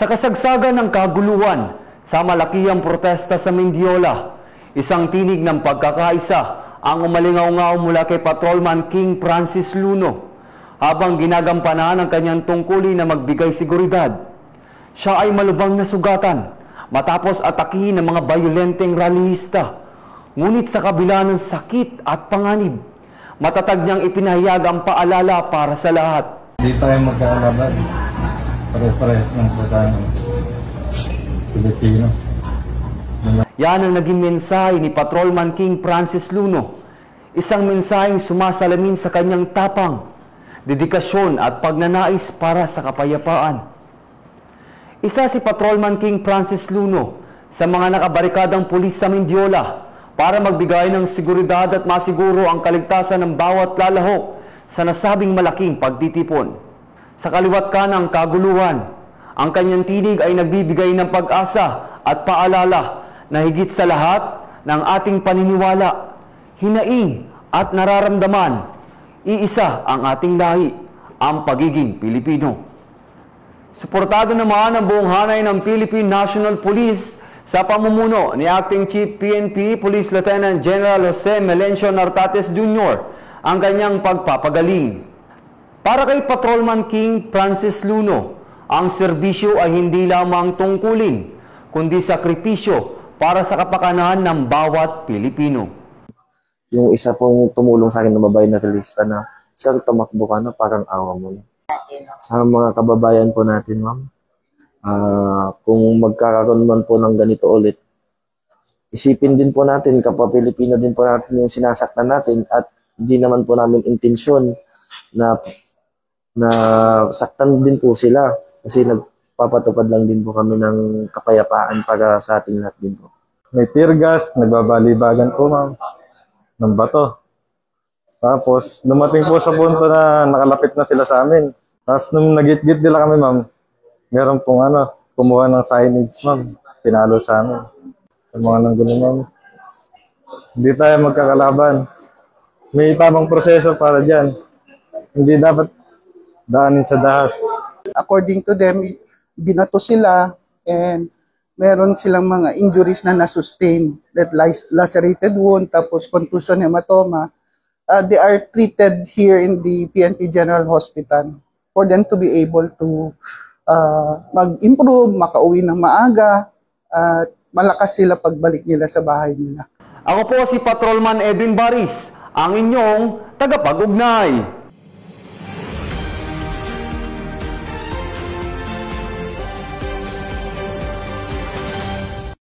Sa kasagsagan ng kaguluhan sa malakihang protesta sa Mendiola, isang tinig ng pagkakaisa ang umalingaw-ngaw mula kay Patrolman King Francis Luno habang ginagampanan ang kanyang tungkulin na magbigay seguridad. Siya ay malubhang nasugatan matapos atakihin ng mga bayolenteng rallyista. Ngunit sa kabila ng sakit at panganib, matatag niyang ipinahayag ang paalala para sa lahat. Hindi tayo magkakalaban. Pare-parehas ng pagkano Pilipino. Yan ang naging mensahe ni Patrolman King Francis Luno. Isang mensaheng sumasalamin sa kanyang tapang, dedikasyon at pagnanais para sa kapayapaan. Isa si Patrolman King Francis Luno sa mga nakabarikadang pulis sa Mendiola para magbigay ng seguridad at masiguro ang kaligtasan ng bawat lalahok sa nasabing malaking pagtitipon. Sa kaliwat kanang kaguluhan, ang kanyang tinig ay nagbibigay ng pag-asa at paalala na higit sa lahat ng ating paniniwala, hinaing at nararamdaman, iisa ang ating lahi, ang pagiging Pilipino. Suportado naman ang buong hanay ng Philippine National Police sa pamumuno ni Acting Chief PNP Police Lieutenant General Jose Melencio Nartates Jr. ang kanyang pagpapagaling. Para kay Patrolman King Francis Luno, ang serbisyo ay hindi lamang tungkulin, kundi sakripisyo para sa kapakanan ng bawat Pilipino. Yung isa pong tumulong sa akin na babae na realista na, "Sir, tumakbo ka na, parang awa mo na." Sa mga kababayan po natin, ma'am, kung magkakaroon man po ng ganito ulit, isipin din po natin, kapwa Pilipino din po natin yung sinasaktan natin at hindi naman po namin intensyon na saktan din po sila kasi nagpapatupad lang din po kami ng kapayapaan para sa ating lahat din po. May tear gas, nagbabalibagan po ma'am ng bato. Tapos dumating po sa punto na nakalapit na sila sa amin. Tapos nung nagit-git nila kami ma'am, meron pong kumuha ng signage ma'am, pinalo sa amin. Sa mga nang gano'n ma'am, hindi tayo magkakalaban. May tamang proseso para dyan. Hindi dapat daanin sa dahas. According to them, binato sila and meron silang mga injuries na na-sustain, that lacerated wound, tapos contusion hematoma. They are treated here in the PNP General Hospital for them to be able to mag-improve, makauwi ng maaga, at malakas sila pagbalik nila sa bahay nila. Ako po si Patrolman Edwin Baris, ang inyong tagapag-ugnay.